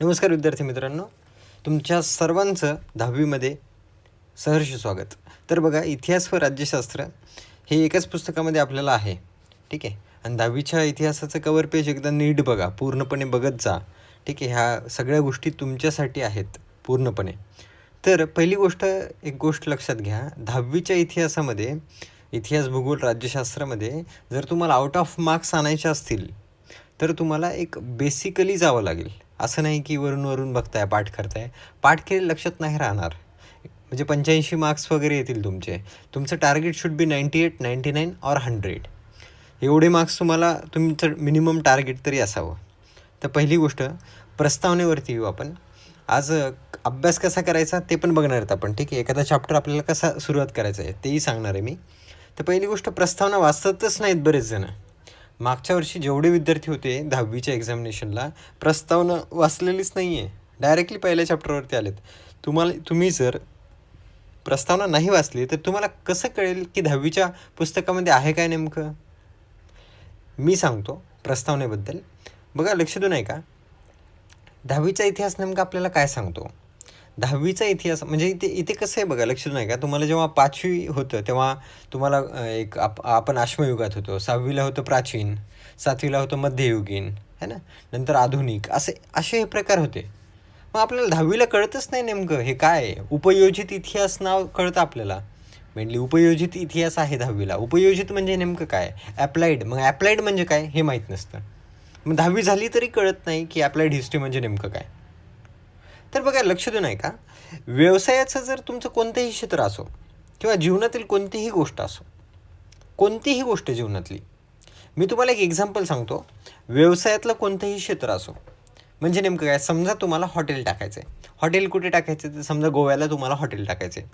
नमस्कार विद्यार्थी मित्रांनो, तुमच्या सर्वांचं 10वीमध्ये सहर्ष स्वागत. तर बघा, इतिहास व राज्यशास्त्र हे एकाच पुस्तकामध्ये आपल्याला आहे, ठीक आहे. आणि 10वीच्या इतिहासाचं कवर पेज एकदा नीट बघा, पूर्णपणे बघत जा, ठीक आहे. ह्या सगळ्या गोष्टी तुमच्यासाठी आहेत पूर्णपणे. तर पहिली गोष्ट, एक गोष्ट लक्षात घ्या, 10वीच्या इतिहासामध्ये, इतिहास, भूगोल, राज्यशास्त्रामध्ये जर तुम्हाला आउट ऑफ मार्क्स आणायचे असतील तर तुम्हाला एक बेसिकली जावं लागेल. असं नाही की वरून बघताय, पाठ करताय, पाठ केले लक्षात नाही राहणार. म्हणजे 85 मार्क्स वगैरे येतील तुमचे. तुमचं टार्गेट शुड बी 98, 99 और 100. एवढे मार्क्स तुम्हाला, तुमचं मिनिमम टार्गेट तरी असावं. तर पहिली गोष्ट, प्रस्तावनेवरती येऊ आपण. आज अभ्यास कसा करायचा ते पण बघणार आहेत आपण, ठीक आहे. एखादा चॅप्टर आपल्याला कसा सुरुवात करायचा आहे तेही सांगणार आहे मी. तर पहिली गोष्ट, प्रस्तावना वाचतच नाहीत बरेच जण. मागच्या वर्षी जेवढे विद्यार्थी होते 10वीच्या एक्झामिनेशनला, प्रस्तावना वाचलेलीच नाही आहे, डायरेक्टली पहिल्या चॅप्टरवरती आलेत. तुम्ही जर प्रस्तावना नाही वाचली तर तुम्हाला कसं कळेल की 10वीच्या पुस्तकामध्ये आहे काय नेमकं. मी सांगतो प्रस्तावनेबद्दल. बघा, लक्ष देऊ नाही का, 10वीचा इतिहास नेमका आपल्याला काय सांगतो. 10वीचा इतिहास म्हणजे इथे कसं आहे बघा, लक्ष देऊ नाही का, तुम्हाला जेव्हा 5वी होतं तेव्हा तुम्हाला आपण अश्मयुगात होतो, 6वीला होतं प्राचीन, 7वीला होतं मध्ययुगीन, है ना, नंतर आधुनिक, असे हे प्रकार होते. मग आपल्याला 10वीला कळतच नाही नेमकं हे काय आहे. उपयोजित इतिहास नाव कळतं आपल्याला, मेनली उपयोजित इतिहास आहे 10वीला. उपयोजित म्हणजे नेमकं काय, ॲप्लाइड. मग ॲप्लाइड म्हणजे काय हे माहीत नसतं. मग 10वी झाली तरी कळत नाही की ॲप्लाइड हिस्ट्री म्हणजे नेमकं काय. तर बघा, लक्ष देऊ नाही का, व्यवसायाचं जर तुमचं कोणतंही क्षेत्र असो किंवा जीवनातील कोणतीही गोष्ट असो, कोणतीही गोष्ट जीवनातली, मी तुम्हाला एक एक्झाम्पल सांगतो. व्यवसायातलं कोणतंही क्षेत्र असो म्हणजे नेमकं काय, समजा तुम्हाला हॉटेल टाकायचं आहे. हॉटेल कुठे टाकायचं आहे, तर समजा गोव्याला तुम्हाला हॉटेल टाकायचं आहे.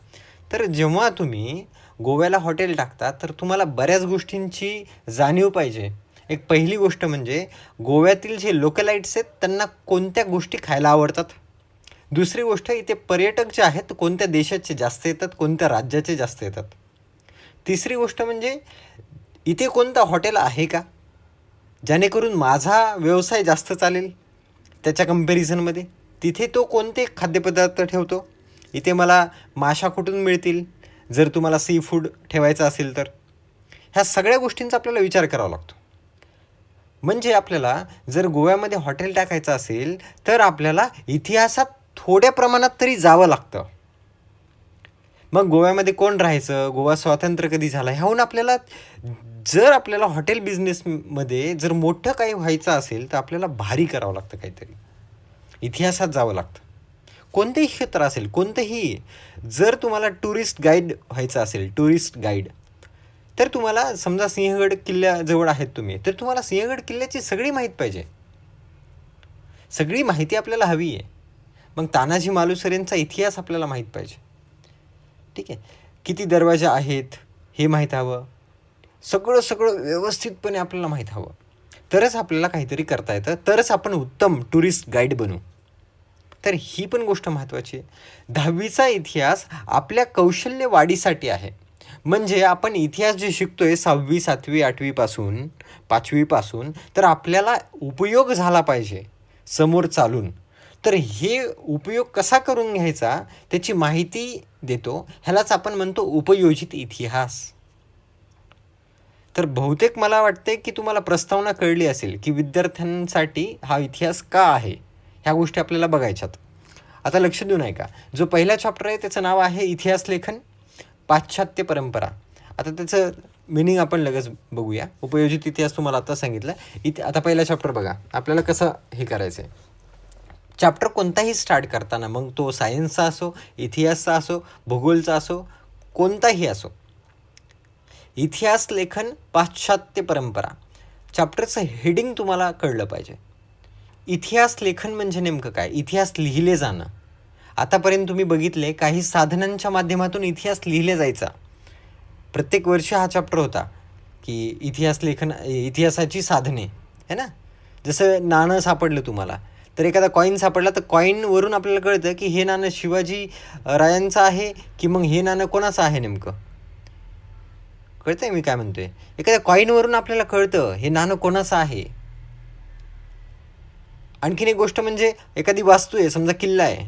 तर जेव्हा तुम्ही गोव्याला हॉटेल टाकता तर तुम्हाला बऱ्याच गोष्टींची जाणीव पाहिजे. एक पहिली गोष्ट म्हणजे गोव्यातील जे लोकलाइट्स आहेत त्यांना कोणत्या गोष्टी खायला आवडतात. दुसरी गोष्ट, इथे पर्यटक जे आहेत कोणत्या देशाचे जास्त येतात, कोणत्या राज्याचे जास्त येतात. तिसरी गोष्ट म्हणजे इथे कोणतं हॉटेल आहे का जेणेकरून माझा व्यवसाय जास्त चालेल त्याच्या कम्पॅरिझनमध्ये. तिथे तो कोणते खाद्यपदार्थ ठेवतो, इथे मला माशा कुठून मिळतील जर तुम्हाला सी फूड ठेवायचं असेल तर. ह्या सगळ्या गोष्टींचा आपल्याला विचार करावा लागतो. म्हणजे आपल्याला जर गोव्यामध्ये हॉटेल टाकायचं असेल तर आपल्याला इतिहासात थोड्या प्रमाणात तरी जावं लागतं. मग गोव्यामध्ये कोण राहायचं, गोवा स्वातंत्र्य कधी झाला, ह्याहून आपल्याला, जर आपल्याला हॉटेल बिझनेसमध्ये जर मोठं काही व्हायचं असेल तर आपल्याला भारी करावं लागतं काहीतरी, इतिहासात जावं लागतं. कोणतेही क्षेत्र असेल, कोणतंही. जर तुम्हाला टुरिस्ट गाईड व्हायचं असेल, टुरिस्ट गाईड, तर तुम्हाला समजा सिंहगड किल्ल्याजवळ आहेत तुम्ही, तर तुम्हाला सिंहगड किल्ल्याची सगळी माहीत पाहिजे, सगळी माहिती आपल्याला हवी आहे. मग तानाजी मालुसरेंचा इतिहास आपल्याला माहीत पाहिजे, ठीक आहे. किती दरवाजे आहेत हे माहीत हवं, सगळं व्यवस्थितपणे आपल्याला माहीत हवं. तरच आपल्याला काहीतरी करता येतं, तरच आपण उत्तम टुरिस्ट गाईड बनू. तर ही पण गोष्ट महत्त्वाची आहे. 10वीचा इतिहास आपल्या कौशल्य वाढीसाठी आहे. म्हणजे आपण इतिहास जे शिकतोय 6वी, 7वी, 8वीपासून, 5वीपासून, तर आपल्याला उपयोग झाला पाहिजे समोर चालून. तर हे उपयोग कसा करून घ्यायचा त्याची माहिती देतो, ह्यालाच आपण म्हणतो उपयोजित इतिहास. तर बहुतेक मला वाटते की तुम्हाला प्रस्तावना कळली असेल की विद्यार्थ्यांसाठी हा इतिहास का आहे, ह्या गोष्टी आपल्याला बघायच्यात. आता लक्ष देऊ नाही का, जो पहिला चॅप्टर आहे त्याचं नाव आहे इतिहास लेखन, पाश्चात्य परंपरा. आता त्याचं मिनिंग आपण लगेच बघूया. उपयोजित इतिहास तुम्हाला आता सांगितलं. आता पहिला चॅप्टर बघा, आपल्याला कसं हे करायचं आहे. चॅप्टर कोणताही स्टार्ट करताना, मग तो सायन्सचा असो, इतिहासचा असो, भूगोलचा असो, कोणताही असो, इतिहास लेखन पाश्चात्य परंपरा, चॅप्टरचं हेडिंग तुम्हाला कळलं पाहिजे. इतिहास लेखन म्हणजे नेमकं काय, इतिहास लिहिले जाणं. आतापर्यंत तुम्ही बघितले काही साधनांच्या माध्यमातून इतिहास लिहिले जायचा. प्रत्येक वर्षी हा चॅप्टर होता की इतिहास लेखन, इतिहासाची साधने, है ना. जसं नाणं सापडलं तुम्हाला, तर एखादा कॉईन सापडला तर कॉईनवरून आपल्याला कळतं की हे नाणं शिवाजी रायांचं आहे की मग हे नाणं कोणाचं आहे नेमकं. कळतं आहे मी काय म्हणतोय. एखाद्या कॉईनवरून आपल्याला कळतं हे नाणं कोणाचं आहे. आणखीन एक गोष्ट म्हणजे एखादी वास्तू आहे, समजा किल्ला आहे,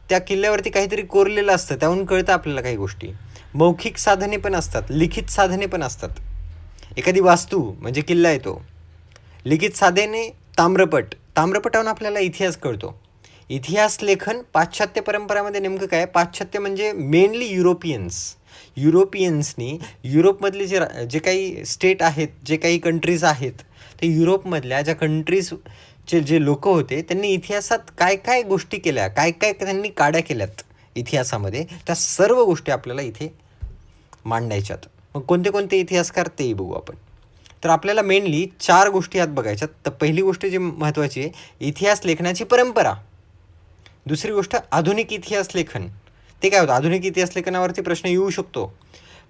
त्या किल्ल्यावरती काहीतरी कोरलेलं असतं, त्याहून कळतं आपल्याला काही गोष्टी. मौखिक साधने पण असतात, लिखित साधने पण असतात. एखादी वास्तू म्हणजे किल्ला आहे तो. लिखित साधने ताम्रपटावरून आपल्याला इतिहास कळतो. इतिहास लेखन पाश्चात्य परंपरामध्ये नेमकं काय? पाश्चात्य म्हणजे मेनली युरोपियन्सनी युरोपमधले जे काही स्टेट आहेत, जे काही कंट्रीज आहेत, ते युरोपमधल्या ज्या कंट्रीजचे जे लोक होते त्यांनी इतिहासात काय काय गोष्टी केल्या, काय काय त्यांनी काड्या केल्यात इतिहासामध्ये, त्या सर्व गोष्टी आपल्याला इथे मांडायच्यात. मग कोणते कोणते इतिहासकार तेही बघू आपण. तर आपल्याला मेनली 4 गोष्टी यात बघायच्यात. तर पहिली गोष्ट जी महत्त्वाची आहे, इतिहास लेखनाची परंपरा. दुसरी गोष्ट आधुनिक इतिहास लेखन. ते काय होतं? आधुनिक इतिहास लेखनावरती प्रश्न येऊ शकतो.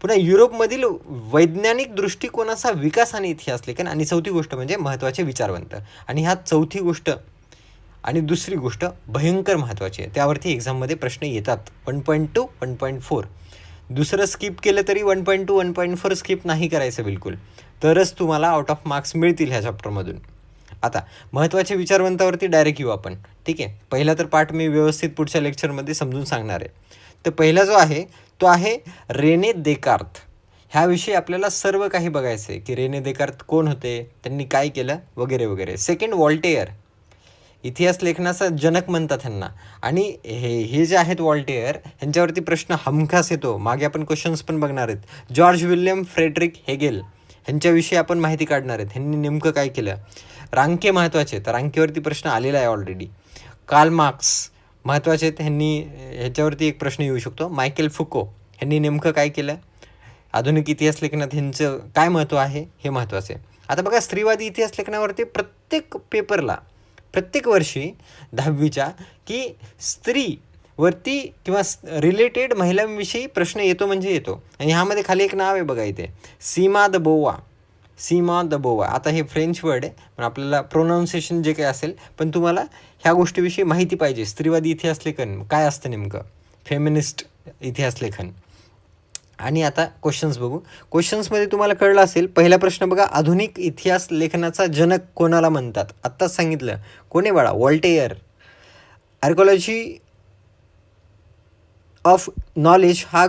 पुन्हा युरोपमधील वैज्ञानिक दृष्टिकोनाचा विकास आणि इतिहास लेखन. आणि चौथी गोष्ट म्हणजे महत्त्वाचे विचारवंत. आणि ह्या चौथी गोष्ट आणि दुसरी गोष्ट भयंकर महत्त्वाची आहे, त्यावरती एक्झाममध्ये प्रश्न येतात. 1.2 1.4 दुसरं स्किप केलं तरी 1.2 1.4 स्किप नाही करायचं बिलकुल, तरच तुम्हाला आउट ऑफ मार्क्स मिळतील ह्या चॅप्टरमधून. आता महत्त्वाच्या विचारवंतावरती डायरेक्ट येऊ आपण. ठीक आहे, पहिला तर पार्ट मी व्यवस्थित पुढच्या लेक्चरमध्ये समजून सांगणार आहे. तर पहिला जो आहे तो आहे रेने देकार्त. ह्याविषयी आपल्याला सर्व काही बघायचं आहे की रेने देकार्त कोण होते, त्यांनी काय केलं वगैरे वगैरे. सेकंड वॉल्टेयर, इतिहास लेखनाचा जनक म्हणतात ह्यांना. आणि हे जे आहेत वॉल्टेयर, ह्यांच्यावरती प्रश्न हमखास येतो. मागे आपण क्वेश्चन्स पण बघणार आहेत. जॉर्ज विल्यम फ्रेडरिक हेगेल ह्यांच्याविषयी आपण माहिती काढणार आहेत, ह्यांनी नेमकं काय केलं. रांके महत्त्वाचे, तर रांकेवरती प्रश्न आलेला आहे ऑलरेडी. कार्ल मार्क्स महत्त्वाचे आहेत, ह्याच्यावरती एक प्रश्न येऊ शकतो. मायकेल फुको ह्यांनी नेमकं काय केलं, आधुनिक इतिहास लेखनात ह्यांचं काय महत्त्व आहे हे महत्त्वाचं आहे. आता बघा, स्त्रीवादी इतिहास लेखनावरती प्रत्येक पेपरला, प्रत्येक वर्षी 10वीच्या की स्त्रीवरती किंवा रिलेटेड महिलांविषयी प्रश्न येतो म्हणजे येतो. आणि ह्यामध्ये खाली एक नाव आहे बघा इथे, सीमा द बोवा. आता हे फ्रेंच वर्ड आहे, पण आपल्याला प्रोनाऊन्सिएशन जे काही असेल, पण तुम्हाला ह्या गोष्टीविषयी माहिती पाहिजे. स्त्रीवादी इतिहास लेखन काय असतं नेमकं, फेमिनिस्ट इतिहास लेखन. आणि आता क्वेश्चन्स बघू. क्वेश्चन्समध्ये तुम्हाला कळलं असेल, पहिला प्रश्न बघा, आधुनिक इतिहास लेखनाचा जनक कोणाला म्हणतात? आत्ताच सांगितलं, कोणी बाळा? वॉल्टेयर. आर्किओलॉजी ऑफ नॉलेज हा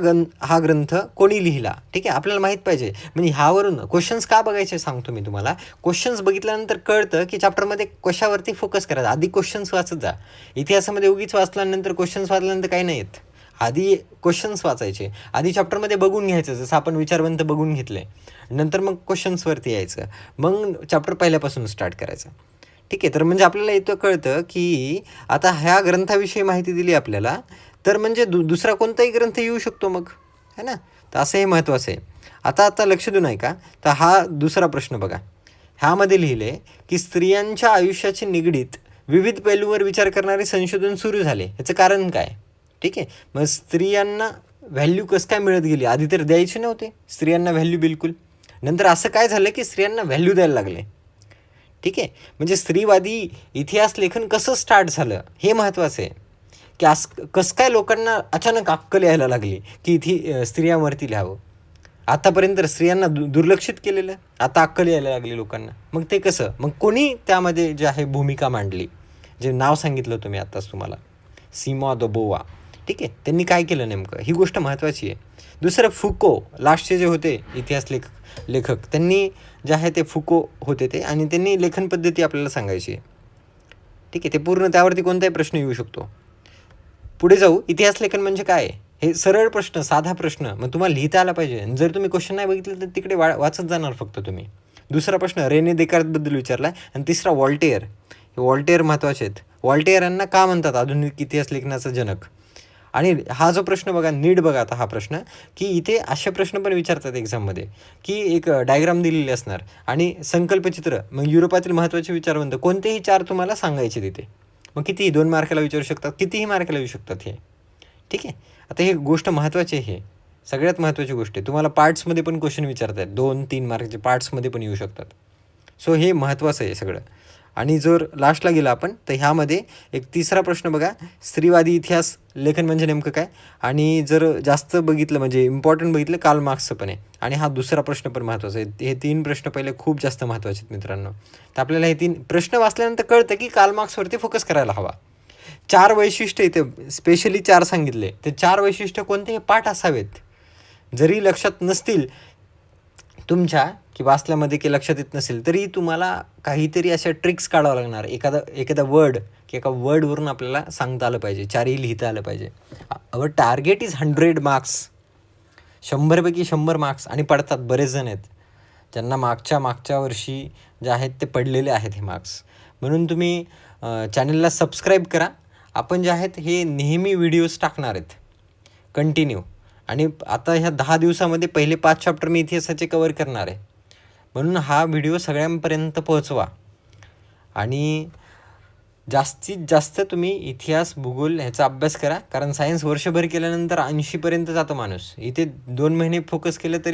ग्रंथ कोणी लिहिला? ठीक आहे, आपल्याला माहीत पाहिजे. म्हणजे ह्यावरून क्वेश्चन्स का बघायचे सांगतो मी तुम्हाला. क्वेश्चन्स बघितल्यानंतर कळतं की चॅप्टरमध्ये कशावरती फोकस करायचा. आधी क्वेश्चन्स वाचत जा. इतिहासामध्ये उगीच वाचल्यानंतर क्वेश्चन्स वाचल्यानंतर काही नाही येत. आधी क्वेश्चन्स वाचायचे, आधी चॅप्टरमध्ये बघून घ्यायचं, जसं आपण विचारवंत बघून घेतले, नंतर मग क्वेश्चन्सवरती यायचं, मग चॅप्टर पहिल्यापासून स्टार्ट करायचं. ठीक आहे, तर म्हणजे आपल्याला इथं कळतं की आता ह्या ग्रंथाविषयी माहिती दिली आपल्याला, तर म्हणजे दुसरा कोणताही ग्रंथ येऊ शकतो मग, है ना. तर असं हे महत्त्वाचं आहे. आता लक्ष देऊ नाही का, तर हा दुसरा प्रश्न बघा. ह्यामध्ये लिहिले की स्त्रियांच्या आयुष्याशी निगडीत विविध पैलूंवर विचार करणारे संशोधन सुरू झाले. याचं कारण काय? ठीक आहे, मग स्त्रियांना व्हॅल्यू कसं काय मिळत गेली? आधी तर द्यायचे नव्हते स्त्रियांना व्हॅल्यू बिलकुल. नंतर असं काय झालं की स्त्रियांना व्हॅल्यू द्यायला लागले. ठीक आहे, म्हणजे स्त्रीवादी इतिहास लेखन कसं स्टार्ट झालं हे महत्त्वाचं आहे. की कसं काय लोकांना अचानक अक्कल यायला लागली की इथे स्त्रियांवरती लिहावं. आतापर्यंत स्त्रियांना दुर्लक्षित केलेलं, आता अक्कल यायला लागली लोकांना. मग ते कसं, मग कोणी त्यामध्ये जे आहे भूमिका मांडली, जे नाव सांगितलं होतं मी आत्ताच तुम्हाला, सीमा द बोवा. ठीक आहे, त्यांनी काय केलं नेमकं, ही गोष्ट महत्त्वाची आहे. दुसरं फुको, लास्टचे जे होते इतिहास लेखक, त्यांनी जे आहे ते फुको होते ते, आणि त्यांनी लेखन पद्धती आपल्याला सांगायची आहे. ठीक आहे, ते पूर्ण त्यावरती कोणताही प्रश्न येऊ शकतो. पुढे जाऊ. इतिहास लेखन म्हणजे काय, हे सरळ प्रश्न, साधा प्रश्न, मग तुम्हाला लिहिता आला पाहिजे. जर तुम्ही क्वेश्चन नाही बघितलं तर तिकडे वाचत जाणार फक्त तुम्ही. दुसरा प्रश्न रेने देकार्तबद्दल विचारला. आणि तिसरा वॉल्टेयर. हे वॉल्टेयर महत्त्वाचे आहेत. वॉल्टेयर यांना का म्हणतात आधुनिक इतिहास लेखनाचा जनक? आणि हा जो प्रश्न बघा, नीट बघा आता हा प्रश्न, की इथे असे प्रश्न पण विचारतात एक्झाममध्ये, की एक डायग्राम दिलेली असणार आणि संकल्पचित्र, मग युरोपातील महत्त्वाचे विचारवंत कोणतेही 4 तुम्हाला सांगायचे तिथे. मग कितीही 2 मार्काला विचारू शकतात, कितीही मार्काला येऊ शकतात हे. ठीक आहे, आता ही गोष्ट महत्त्वाची आहे, सगळ्यात महत्त्वाची गोष्ट आहे. तुम्हाला पार्ट्समध्ये पण क्वेश्चन विचारतात, 2-3 मार्काचे पार्ट्समध्ये पण येऊ शकतात. सो हे महत्त्वाचं आहे सगळं. आणि जर लास्टला गेला आपण तर ह्यामध्ये एक तिसरा प्रश्न बघा, स्त्रीवादी इतिहास लेखन म्हणजे नेमकं काय. आणि जर जास्त बघितलं म्हणजे इम्पॉर्टंट बघितलं कार्ल मार्क्सचं पण आहे. आणि हा दुसरा प्रश्न पण महत्त्वाचा आहे. हे 3 प्रश्न पहिले खूप जास्त महत्त्वाचे आहेत मित्रांनो. तर आपल्याला हे 3 प्रश्न वाचल्यानंतर कळतं की कार्ल मार्क्सवरती फोकस करायला हवा. 4 वैशिष्ट्य इथे स्पेशली 4 सांगितले. ते 4 वैशिष्ट्य कोणते, हे पाठ असावेत. जरी लक्षात नसतील तुमच्या की वाचल्यामध्ये की लक्षात येत नसेल तरी तुम्हाला काहीतरी अशा ट्रिक्स काढावं लागणार. एखादा वर्ड की एका वर्डवरून आपल्याला सांगता आलं पाहिजे, 4ही लिहिता आलं पाहिजे. Our target is 100 marks. 100पैकी 100 मार्क्स. आणि पडतात, बरेच जण आहेत ज्यांना मागच्या वर्षी जे आहेत ते पडलेले आहेत हे मार्क्स. म्हणून तुम्ही चॅनलला सबस्क्राईब करा. आपण जे आहेत हे नेहमी व्हिडिओज टाकणार आहेत कंटिन्यू. आणि आता ह्या 10 दिवसामध्ये पहिले 5 चॅप्टर मी इतिहासाचे कवर करणार आहे. म्हणून हा व्हिडिओ सगळ्यांपर्यंत पोहोचवा. आणि जास्तीत जास्त तुम्ही इतिहास, भूगोल ह्याचा अभ्यास करा. कारण सायन्स वर्षभर केल्यानंतर 80पर्यंत जातो माणूस. इथे 2 महिने फोकस केलं तरी